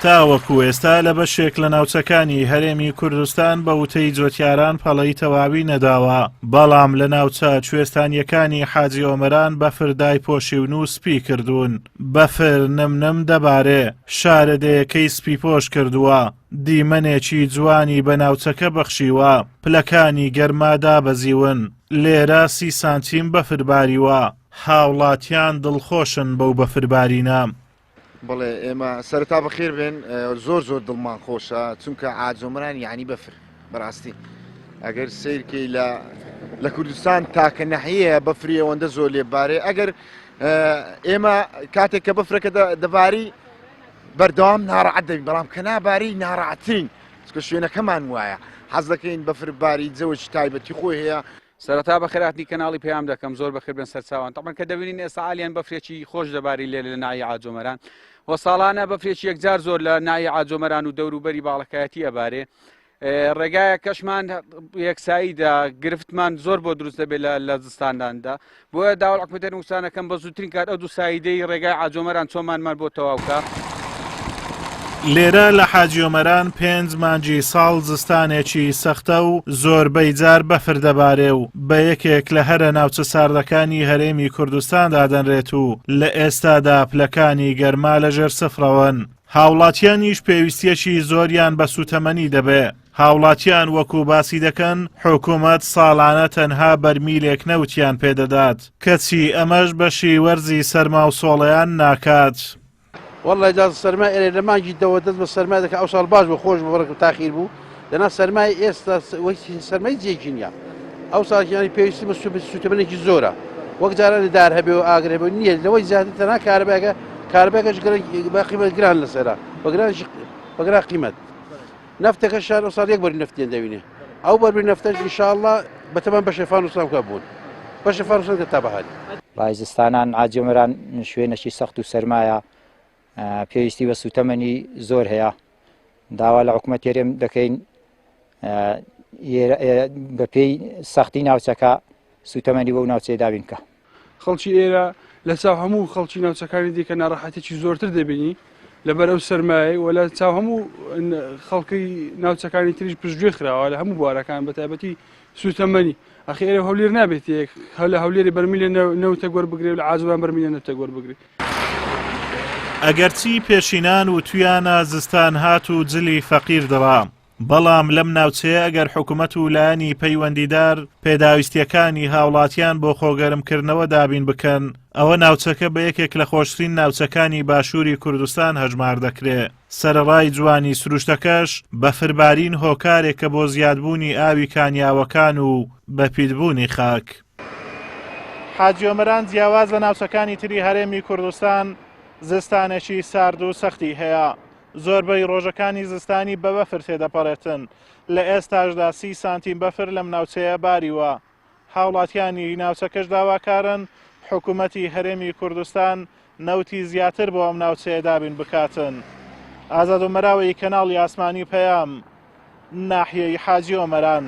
تاوەکو ئێستا لە بەشێک لە ناوچەکانی هەرێمی کوردستان بە وتەی جۆتیاران پەڵەی تەواوی نەداوە، بەڵام لە ناوچە کوێستانیەکانی حاجی ئۆمەران بەفر دایپۆشیون و سپی کردوون. بەفر نمنم دەبارێ، شارەدەیەکەی سپی پۆش کردووە، دیمەنێکی جوانی بە ناوچەکە بەخشیوە، پلەکانی گەرمادا بەزیون، لێرە 30 سانتیم بەفر باریوە، هاوڵاتیان دڵخۆشن بەو بەفربارینە. بەڵێ ئێمە سەرەتا بەخێر بێن، زۆر دڵمان خۆشە، چونکە ئاجۆمەران یعنی بەفر بەڕاستی ئەگەر سیرکەی لە کوردستان تاکە نەحەیە بەفری ئەوەندە زۆر لێبارێ. ئەگەر ئێمە کاتێک کە بەفرەکە دەباری بەردەوام ناڕەحەت دەبین، بەڵام کە ناباری ناڕەحەتترین، چونکە شوێنەکەمان وایە حەز دەکەین بەفرباری جەوەی تایبەتی خۆی هەیە. سەرەتا بەخێراتنی کەناڵی پێیان دەکەم زۆر بەخێر بن سەرچاوان. تەمان کە دەبینین ئێستا ئالیان بەفرێکی خۆش دەباری لێ لە ناحیە ئاجۆمەران و ساڵانە بەفرێکی یەکجار زۆر لە ناحیە ئاجۆمەران و دەوروبەری باڵەکایەتی ئەبارێ. ڕێگایە کەشمان یەکساییدا گرفتمان زۆر بۆ دروست دەبێت لە زستانداندا، بۆیە داوای حکومەتی وسانەکەم بە زووترین کات ئەو دوو سایدەی ڕێگای ئاجۆمەران چۆمانمان بۆ تەواوکە. لێرە لە حاجی ئۆمەران 5 مانگی ساڵ زستانێکی سەختە و زۆربەی جار بەفر دەبارێ و بە یەکێک لە هەرە ناوچە ساردەکانی هەرێمی کوردستاندا دەنرێت و لە ئێستادا پلەکانی گەرما لەژێر سفرەوەن. هاوڵاتیانیش پێویستیەکی زۆریان بە سوتەمەنی دەبێ. هاوڵاتیان وەکو باسی دەکەن حکوومەت ساڵانە تەنها بەرمیلێک نەوتیان پێدەدات، کەچی ئەمەش بەشی وەرزی سەرما و سۆڵەیان ناکات. والله ئجازە سەرمای ئێرە لە مانگی دەوە دەست بە سەرمای دەکە ئەو ساڵ باش بە خۆش بەڕێک تاخیر بوو لەنا سەرمای ئێستا سەرمای جێکی نییە. ئەو ساڵیانی پێویستی بە سوتەمەنێکی زۆرە، وەک جارانی دار هەبێ و ئاگر هەبێ نییە لەوەی زیاتر تەنها کاربێکەش بە قیمەت گران لەسەرا بەگرا قیمەت. نەفتەکە شار ئەو ساڵ یەک بەری نەفتیان دەوینێ، ئەو بەربی نەفتەش ئینشاءڵڵا بەتەمان بەشی فانوسان کە بوون، بەشی فانوسان کە تا بەهاری. ڕایزستانان ئاجۆمەران شوێنەکی سەخت و سەرمایە، پێویستی بە سوتەمەنی زۆر هەیە. داوا لە حکوومەت هێرێم دەکەین بەپێی سەختی ناوچەکە سوتەمەنی بۆ ناوچەیە دابینکە. خەڵکی ئێرە لە چاو هەموو خەڵکی ناوچەکانی دیکە ناڕەحەتێکی زۆرتر دەبینی لەبەر ئەو سەرمایە و لە چاو هەموو خەڵکی ناوچەکانی تریش پشتگوێ خراوە لە هەموو بوارەکان بە تایبەتی سوتەمەنی. ئەخی ئێرە هەولێر نابێت لە هەولێری بەرمیلە نەوتە گوەربگرێ و لە ئاجۆران بەرمیلە نەوتە گوەربگرێ. ئەگەرچی پێشینان و تویانە زستان هات و جلی فەقیر دەڵا، بەڵام لەم ناوچەیە ئەگەر حکوومەت و لایەنی پەیوەندیدار پێداویستیەکانی هاوڵاتیان بۆ خۆگەرمکردنەوە دابین بکەن، ئەوە ناوچەکە بە یەکێک لە خۆشترین ناوچەکانی باشووری کوردستان هەژمار دەکرێت. سەرەڕای جوانی سروشتەکەش بەفربارین هۆکارێکە بۆ زیادبوونی ئاوی کانیاوەکان و بەپیدبوونی خاک. حاجی ئۆمەران جیاواز لە ناوچەکانی تری هەرێمی کوردستان زستانێکی سارد و سەختی هەیە. زۆربەی ڕۆژەکانی زستانی بە بەفر تێدەپەڕێتن، لە ئێستاشدا 30 سانتیم بەفر لەم ناوچەیە باریوە. هاوڵاتیانی ناوچەکەش داواکارن حکوومەتی هەرێمی کوردستان نەوتی زیاتر بۆ ئەم ناوچەیە دابین بکاتن. ئازاد و مەراوی کەناڵی ئاسمانی پەیام، ناحیەی حاجی ئۆمەران.